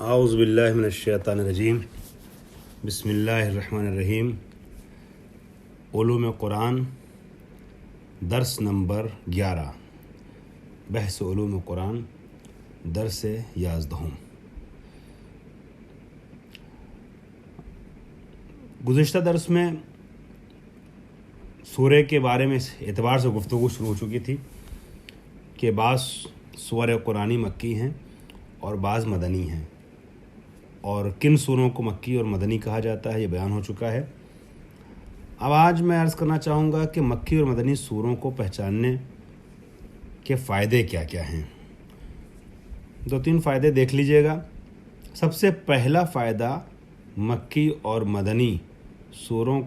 اعوذ باللہ من الشیطان الرجیم بسم اللہ الرحمن الرحیم۔ علوم قرآن درس نمبر 11، بحث علوم قرآن درس 11۔ گزشتہ درس میں سورہ کے بارے میں اس اعتبار سے گفتگو شروع ہو چکی تھی کہ بعض سورہ قرآنی مکی ہیں اور بعض مدنی ہیں، اور کن سوروں کو مکی اور مدنی کہا جاتا ہے یہ بیان ہو چکا ہے۔ اب آج میں عرض کرنا چاہوں گا کہ مکی اور مدنی سوروں کو پہچاننے کے فائدے کیا کیا ہیں۔ 2-3 فائدے دیکھ لیجئے گا۔ سب سے پہلا فائدہ مکی اور مدنی سوروں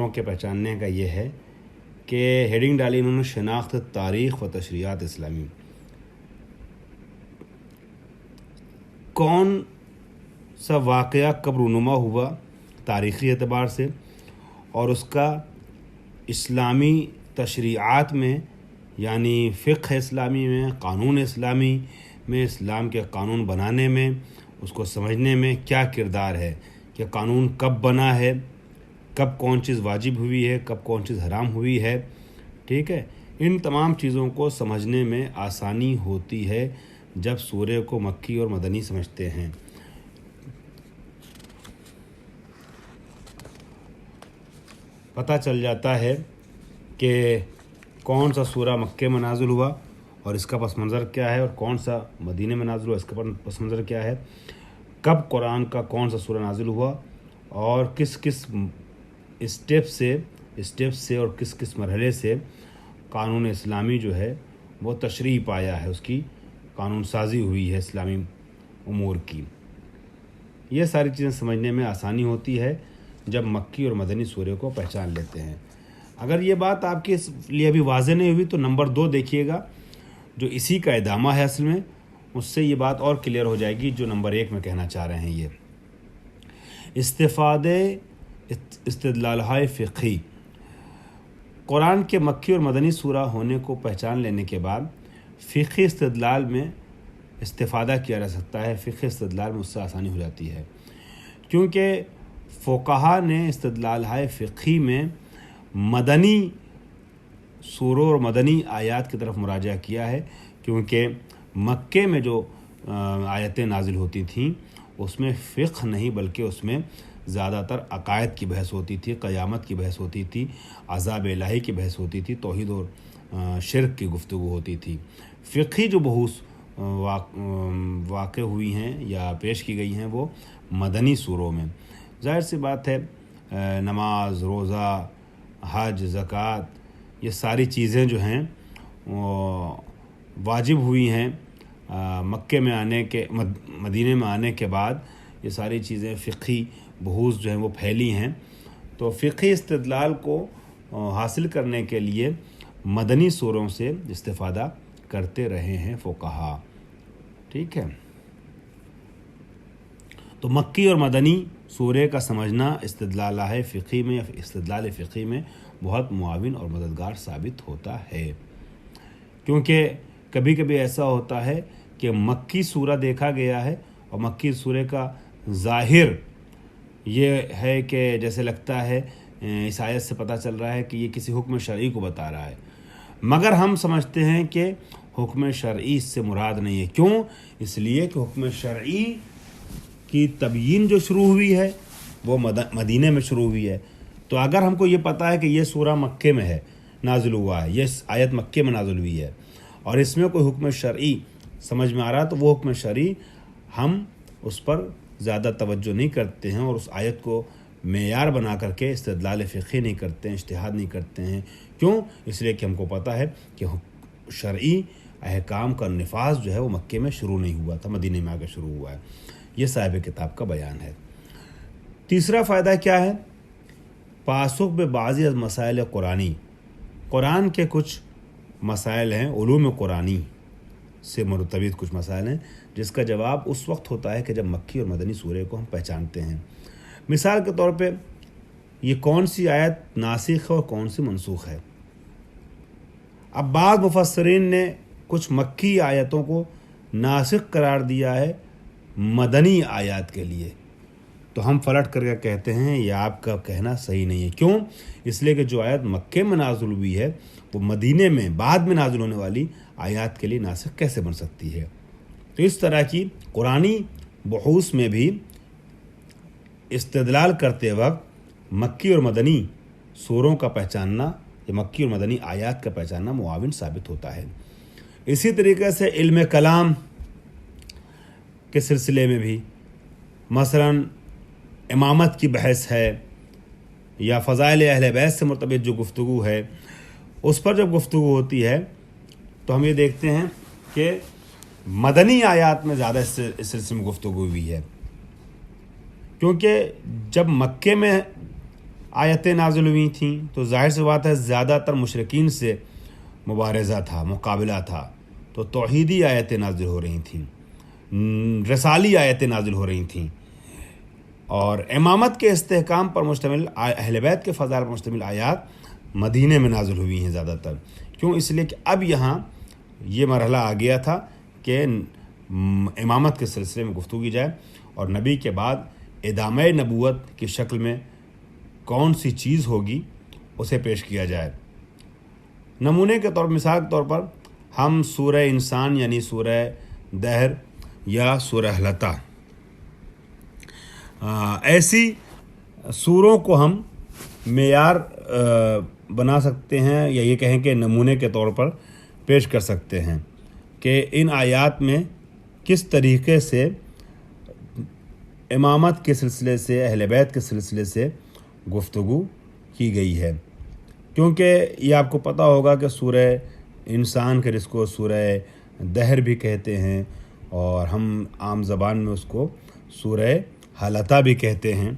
کے پہچاننے کا یہ ہے کہ ہیڈنگ ڈالی انہوں نے شناخت تاریخ و تشریعات اسلامی۔ کون سا واقعہ کب رونما ہوا تاریخی اعتبار سے، اور اس کا اسلامی تشریعات میں یعنی فقہ اسلامی میں، قانون اسلامی میں، اسلام کے قانون بنانے میں، اس کو سمجھنے میں کیا کردار ہے کہ قانون کب بنا ہے، کب کون چیز واجب ہوئی ہے، کب کون چیز حرام ہوئی ہے، ٹھیک ہے۔ ان تمام چیزوں کو سمجھنے میں آسانی ہوتی ہے جب سورہ کو مکی اور مدنی سمجھتے ہیں۔ پتہ چل جاتا ہے کہ کون سا سورہ مکے میں نازل ہوا اور اس کا پس منظر کیا ہے، اور کون سا مدینے میں نازل ہوا اس کا پس منظر کیا ہے، کب قرآن کا کون سا سورہ نازل ہوا، اور کس کس اسٹیپ سے اور کس کس مرحلے سے قانون اسلامی جو ہے وہ تشریح پایا ہے، اس کی قانون سازی ہوئی ہے اسلامی امور کی۔ یہ ساری چیزیں سمجھنے میں آسانی ہوتی ہے جب مکی اور مدنی سورہ کو پہچان لیتے ہیں۔ اگر یہ بات آپ کے لیے ابھی واضح نہیں ہوئی تو نمبر 2 دیکھیے گا، جو اسی کا ادامہ ہے اصل میں، اس سے یہ بات اور کلیئر ہو جائے گی جو نمبر 1 میں کہنا چاہ رہے ہیں۔ یہ استدلال فقہی۔ قرآن کے مکی اور مدنی سورہ ہونے کو پہچان لینے کے بعد فقہی استدلال میں استفادہ کیا جا سکتا ہے، فقہی استدلال میں اس سے آسانی ہو جاتی ہے، کیونکہ فقہا نے استدلال فقہی میں مدنی سوروں اور مدنی آیات کی طرف مراجعہ کیا ہے، کیونکہ مکے میں جو آیتیں نازل ہوتی تھیں اس میں فقہ نہیں بلکہ اس میں زیادہ تر عقائد کی بحث ہوتی تھی، قیامت کی بحث ہوتی تھی، عذاب الہی کی بحث ہوتی تھی، توحید اور شرک کی گفتگو ہوتی تھی۔ فقہی جو بحوث واقع ہوئی ہیں یا پیش کی گئی ہیں وہ مدنی سوروں میں۔ ظاہر سی بات ہے نماز، روزہ، حج، زکوٰۃ، یہ ساری چیزیں جو ہیں واجب ہوئی ہیں مدینے میں آنے کے بعد۔ یہ ساری چیزیں فقہی بحوث جو ہیں وہ پھیلی ہیں، تو فقہی استدلال کو حاصل کرنے کے لیے مدنی سوروں سے استفادہ کرتے رہے ہیں فقہا، ٹھیک ہے۔ تو مکی اور مدنی سورہ کا سمجھنا استدلال فقہی میں بہت معاون اور مددگار ثابت ہوتا ہے، کیونکہ کبھی کبھی ایسا ہوتا ہے کہ مکی سورہ دیکھا گیا ہے اور مکی سورہ کا ظاہر یہ ہے کہ جیسے لگتا ہے اس آیت سے پتہ چل رہا ہے کہ یہ کسی حکم شرعی کو بتا رہا ہے، مگر ہم سمجھتے ہیں کہ حکم شرعی اس سے مراد نہیں ہے۔ کیوں؟ اس لیے کہ حکم شرعی کی تبیین جو شروع ہوئی ہے وہ مدینے میں شروع ہوئی ہے۔ تو اگر ہم کو یہ پتہ ہے کہ یہ سورہ مکے میں ہے، نازل ہوا ہے، یہ آیت مکے میں نازل ہوئی ہے، اور اس میں کوئی حکم شرعی سمجھ میں آ رہا ہے، تو وہ حکم شرعی ہم اس پر زیادہ توجہ نہیں کرتے ہیں اور اس آیت کو معیار بنا کر کے استدلال فقہی نہیں کرتے ہیں، اجتہاد نہیں کرتے ہیں۔ کیوں؟ اس لیے کہ ہم کو پتہ ہے کہ شرعی احکام کا نفاذ جو ہے وہ مکے میں شروع نہیں ہوا تھا، مدینے میں آ کے شروع ہوا ہے۔ یہ صاحب کتاب کا بیان ہے۔ تیسرا فائدہ کیا ہے؟ پاسخ بے بعضی از مسائل قرآنی۔ قرآن کے کچھ مسائل ہیں، علوم قرآنی سے مرتبط کچھ مسائل ہیں جس کا جواب اس وقت ہوتا ہے کہ جب مکی اور مدنی سورہ کو ہم پہچانتے ہیں۔ مثال کے طور پہ یہ کون سی آیت ناسخ ہے اور کون سی منسوخ ہے۔ اب بعض مفسرین نے کچھ مکی آیتوں کو ناسخ قرار دیا ہے مدنی آیات کے لیے، تو ہم پلٹ کر کے کہتے ہیں یہ آپ کا کہنا صحیح نہیں ہے۔ کیوں؟ اس لیے کہ جو آیت مکے میں نازل ہوئی ہے وہ مدینے میں بعد میں نازل ہونے والی آیات کے لیے ناسخ کیسے بن سکتی ہے؟ تو اس طرح کی قرآنی بحوث میں بھی استدلال کرتے وقت مکی اور مدنی سوروں کا پہچاننا یا مکی اور مدنی آیات کا پہچاننا معاون ثابت ہوتا ہے۔ اسی طریقے سے علم کلام کے سلسلے میں بھی مثلا امامت کی بحث ہے یا فضائل اہل بیت سے مرتبط جو گفتگو ہے، اس پر جب گفتگو ہوتی ہے تو ہم یہ دیکھتے ہیں کہ مدنی آیات میں زیادہ اس سلسلے میں گفتگو ہوئی ہے، کیونکہ جب مکے میں آیتیں نازل ہوئی تھیں تو ظاہر سی بات ہے زیادہ تر مشرکین سے مبارزہ تھا، مقابلہ تھا، تو توحیدی آیتیں نازل ہو رہی تھیں، رسالی آیتیں نازل ہو رہی تھیں، اور امامت کے استحکام پر مشتمل اہل بیت کے فضائل پر مشتمل آیات مدینے میں نازل ہوئی ہیں زیادہ تر۔ کیوں؟ اس لیے کہ اب یہاں یہ مرحلہ آ گیا تھا کہ امامت کے سلسلے میں گفتگو کی جائے اور نبی کے بعد ادامہ نبوت کی شکل میں کون سی چیز ہوگی اسے پیش کیا جائے۔ نمونے کے طور مثال کے طور پر ہم سورہ انسان یعنی سورہ دہر یا سورہ حلقہ ایسی سوروں کو ہم معیار بنا سکتے ہیں یا یہ کہیں کہ نمونے کے طور پر پیش کر سکتے ہیں کہ ان آیات میں کس طریقے سے امامت کے سلسلے سے اہل بیت کے سلسلے سے گفتگو کی گئی ہے۔ کیونکہ یہ آپ کو پتہ ہوگا کہ سورہ انسان کے جس کو سورہ دہر بھی کہتے ہیں اور ہم عام زبان میں اس کو سورہ حلقہ بھی کہتے ہیں،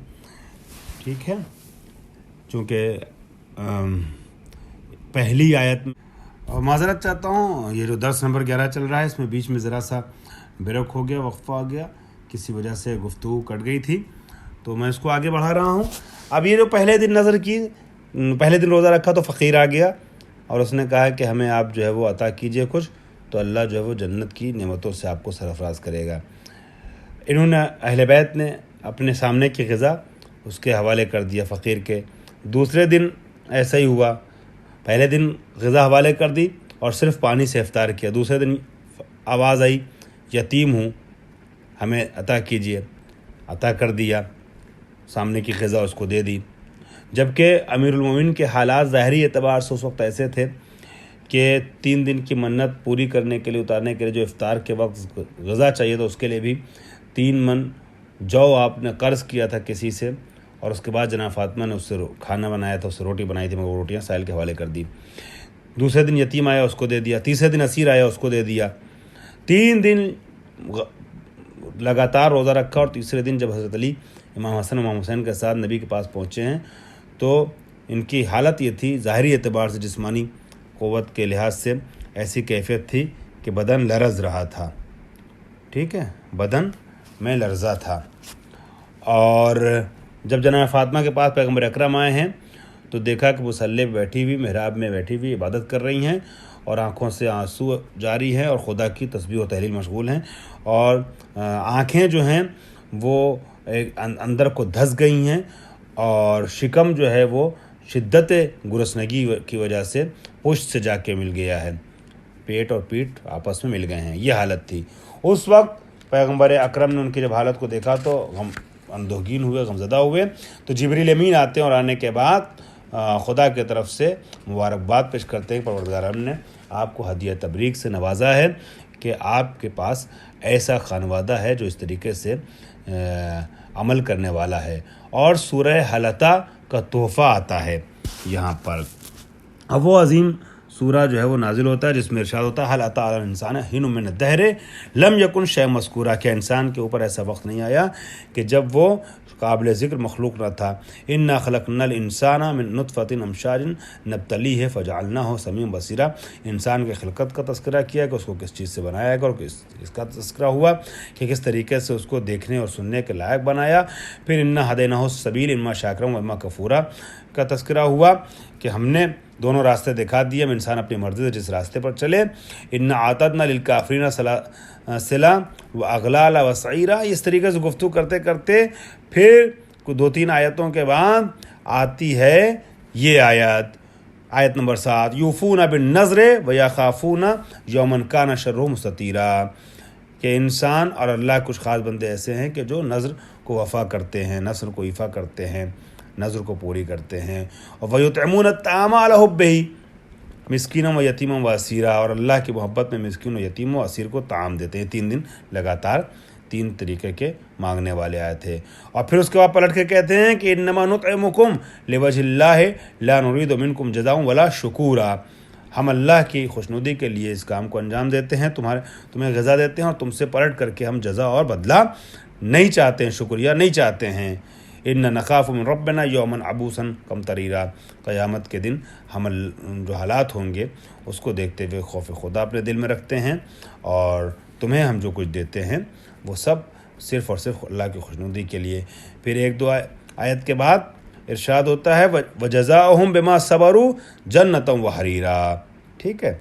ٹھیک ہے، چونکہ پہلی آیت میں، اور معذرت چاہتا ہوں یہ جو درس نمبر 11 چل رہا ہے اس میں بیچ میں ذرا سا بریک ہو گیا، وقفہ آ گیا، کسی وجہ سے گفتگو کٹ گئی تھی تو میں اس کو آگے بڑھا رہا ہوں۔ اب یہ جو پہلے دن روزہ رکھا تو فقیر آ گیا اور اس نے کہا کہ ہمیں آپ جو ہے وہ عطا کیجئے کچھ، تو اللہ جو ہے وہ جنت کی نعمتوں سے آپ کو سرفراز کرے گا۔ انہوں نے اہل بیت نے اپنے سامنے کی غذا اس کے حوالے کر دیا فقیر کے۔ دوسرے دن ایسا ہی ہوا، پہلے دن غذا حوالے کر دی اور صرف پانی سے افطار کیا، دوسرے دن آواز آئی یتیم ہوں ہمیں عطا کیجئے، عطا کر دیا، سامنے کی غذا اس کو دے دی۔ جبکہ امیر المومنین کے حالات ظاہری اعتبار سے اس وقت ایسے تھے کہ 3 دن کی منت پوری کرنے کے لیے، اتارنے کے لیے جو افطار کے وقت غذا چاہیے تو اس کے لیے بھی 3 من جو آپ نے قرض کیا تھا کسی سے، اور اس کے بعد جناب فاطمہ نے اس سے کھانا بنایا تھا، اس سے روٹی بنائی تھی مگر وہ روٹیاں سائل کے حوالے کر دی۔ دوسرے دن یتیم آیا اس کو دے دیا، تیسرے دن اسیر آیا اس کو دے دیا۔ 3 دن لگاتار روزہ رکھا، اور تیسرے دن جب حضرت علی امام حسن امام حسین کے ساتھ نبی کے پاس پہنچے ہیں تو ان کی حالت یہ تھی، ظاہری اعتبار سے جسمانی قوت کے لحاظ سے ایسی کیفیت تھی کہ بدن لرز رہا تھا، ٹھیک ہے، بدن میں لرزہ تھا۔ اور جب جناب فاطمہ کے پاس پیغمبر اکرم آئے ہیں تو دیکھا کہ مصلی پہ بیٹھی ہوئی، محراب میں بیٹھی ہوئی عبادت کر رہی ہیں اور آنکھوں سے آنسو جاری ہیں اور خدا کی تسبیح و تحلیل مشغول ہیں، اور آنکھیں جو ہیں وہ اندر کو دھس گئی ہیں اور شکم جو ہے وہ شدت گرسنگی کی وجہ سے پشت سے جا کے مل گیا ہے، پیٹ اور پیٹ آپس میں مل گئے ہیں، یہ حالت تھی۔ اس وقت پیغمبر اکرم نے ان کی جب حالت کو دیکھا تو اندوہگین ہوئے، غمزدہ ہوئے، تو جبریل امین آتے ہیں اور آنے کے بعد خدا کی طرف سے مبارکباد پیش کرتے ہیں، پروردگار ہم نے آپ کو ہدیہ تبریک سے نوازا ہے کہ آپ کے پاس ایسا خانوادہ ہے جو اس طریقے سے عمل کرنے والا ہے۔ اور سورہ حلقہ کا تحفہ آتا ہے یہاں پر، اب وہ عظیم سورہ جو ہے وہ نازل ہوتا ہے جس میں ارشاد ہوتا ہے حل اتی علی الانسان حین من الدہر لم یکن شیئا مذکورا، کہ انسان کے اوپر ایسا وقت نہیں آیا کہ جب وہ قابل ذکر مخلوق نہ تھا۔ انا خلقنا الانسان من نطفۃ امشاج نبتلیہ فجعلناہ سمیعا بصیرا، انسان کی خلقت کا تذکرہ کیا کہ اس کو کس چیز سے بنایا گیا، اور اس کا تذکرہ ہوا کہ کس طریقے سے اس کو دیکھنے اور سننے کے لائق بنایا۔ پھر انا ہدیناہ السبیل اما شاکرا و اما کفورا کا تذکرہ ہوا کہ ہم نے دونوں راستے دکھا دیے، ہم انسان اپنی مرضی سے جس راستے پر چلے۔ ان اعتدنا للکافرین سلا و اغلال و سعیرا، اس طریقے سے گفتگو کرتے کرتے پھر 2-3 آیتوں کے بعد آتی ہے یہ آیت نمبر 7، یوفون بالنذر و یخافون یوما کان شرہ مستطیرا، کہ انسان اور اللہ کچھ خاص بندے ایسے ہیں کہ جو نذر کو وفا کرتے ہیں، نذر کو ایفا کرتے ہیں، نذر کو پوری کرتے ہیں۔ اور وَيُطْعِمُونَ الطَّعَامَ عَلَىٰ حُبِّهِ مسکینا و یتیما و اسیرا، اور اللہ کی محبت میں مسکین و یتیم و اسیر کو طعام دیتے ہیں۔ 3 دن لگاتار 3 طریقے کے مانگنے والے آئے تھے، اور پھر اس کے بعد پلٹ کے کہتے ہیں کہ انما نطعمکم لوجہ اللہ لا نرید منکم جزاء ولا شکورا، ہم اللہ کی خوشنودی کے لیے اس کام کو انجام دیتے ہیں، تمہیں غذا دیتے ہیں، اور تم سے پلٹ کر کے ہم جزا اور بدلہ نہیں چاہتے ہیں، شکریہ نہیں چاہتے ہیں۔ ان نخاف من ربنا یوما عبوسا قمطریرا، قیامت کے دن ہم جو حالات ہوں گے اس کو دیکھتے ہوئے خوف خدا اپنے دل میں رکھتے ہیں، اور تمہیں ہم جو کچھ دیتے ہیں وہ سب صرف اور صرف اللہ کی خوشنودی کے لیے۔ پھر 1-2 آیت کے بعد ارشاد ہوتا ہے وَجَزَاؤُهُمْ بِمَا صَبَرُوا جَنَّةً وَحَرِيرًا، ٹھیک ہے۔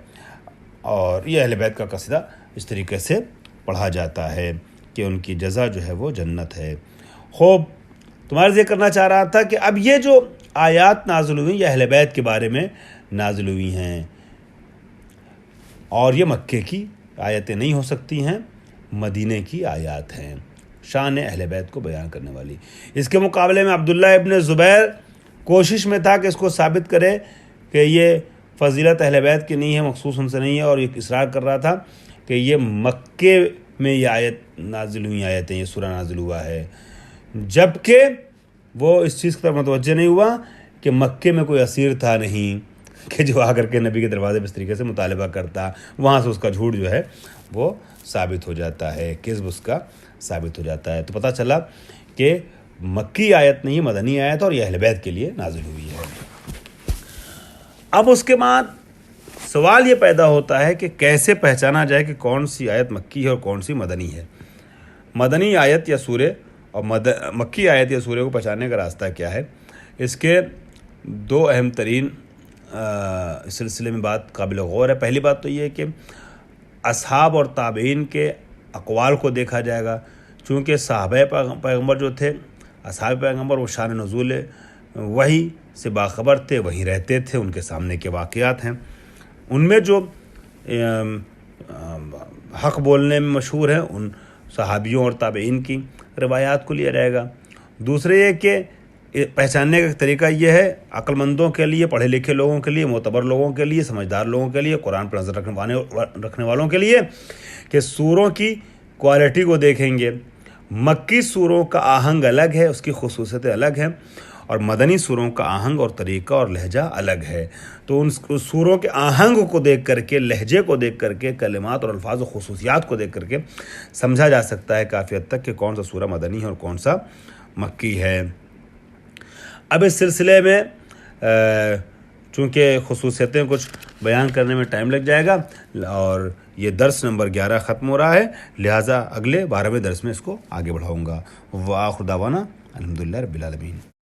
اور یہ اہل بیت کا قصیدہ اس طریقے سے پڑھا جاتا ہے کہ ان کی جزا جو ہے وہ جنت ہے۔ خوب تمہارے ذکر کرنا چاہ رہا تھا کہ اب یہ جو آیات نازل ہوئی یہ اہل بیت کے بارے میں نازل ہوئی ہیں، اور یہ مکے کی آیتیں نہیں ہو سکتی ہیں، مدینے کی آیات ہیں شان اہل بیت کو بیان کرنے والی۔ اس کے مقابلے میں عبداللہ ابن زبیر کوشش میں تھا کہ اس کو ثابت کرے کہ یہ فضیلت اہل بیت کی نہیں ہے، مخصوص ان سے نہیں ہے، اور یہ اصرار کر رہا تھا کہ یہ مکے میں یہ آیت نازل ہوئی آیتیں، یہ سورہ نازل ہوا ہے، جبکہ وہ اس چیز کی طرف متوجہ نہیں ہوا کہ مکے میں کوئی اسیر تھا نہیں کہ جو آ کر کے نبی کے دروازے پہ اس طریقے سے مطالبہ کرتا، وہاں سے اس کا جھوٹ جو ہے وہ ثابت ہو جاتا ہے، کذب اس کا ثابت ہو جاتا ہے۔ تو پتہ چلا کہ مکی آیت نہیں، مدنی آیت، اور یہ اہل بیت کے لیے نازل ہوئی ہے۔ اب اس کے بعد سوال یہ پیدا ہوتا ہے کہ کیسے پہچانا جائے کہ کون سی آیت مکی ہے اور کون سی مدنی ہے۔ مدنی آیت یا سورے اور مکی آیت یا سورے کو پہچاننے کا راستہ کیا ہے؟ اس کے 2 اہم ترین اس سلسلے میں بات قابل غور ہے۔ پہلی بات تو یہ ہے کہ اصحاب اور تابعین کے اقوال کو دیکھا جائے گا، چونکہ صحابہ پیغمبر جو تھے، اصحاب پیغمبر، وہ شان نزول وحی سے باخبر تھے، وہیں رہتے تھے، ان کے سامنے کے واقعات ہیں، ان میں جو حق بولنے میں مشہور ہیں ان صحابیوں اور تابعین کی روایات کو لیا جائے گا۔ دوسرے یہ کہ پہچاننے کا طریقہ یہ ہے عقل مندوں کے لیے، پڑھے لکھے لوگوں کے لیے، معتبر لوگوں کے لیے، سمجھدار لوگوں کے لیے، قرآن پر نظر رکھنے والوں کے لیے، کہ سوروں کی کوالٹی کو دیکھیں گے۔ مکی سوروں کا آہنگ الگ ہے، اس کی خصوصیتیں الگ ہیں، اور مدنی سوروں کا آہنگ اور طریقہ اور لہجہ الگ ہے۔ تو ان سوروں کے آہنگ کو دیکھ کر کے، لہجے کو دیکھ کر کے، کلمات اور الفاظ و خصوصیات کو دیکھ کر کے سمجھا جا سکتا ہے کافی حد تک کہ کون سا سورہ مدنی ہے اور کون سا مکی ہے۔ اب اس سلسلے میں چونکہ خصوصیتیں کچھ بیان کرنے میں ٹائم لگ جائے گا، اور یہ درس نمبر 11 ختم ہو رہا ہے، لہٰذا اگلے 12ویں درس میں اس کو آگے بڑھاؤں گا۔ وآخر دعوانا الحمدللہ رب العالمین۔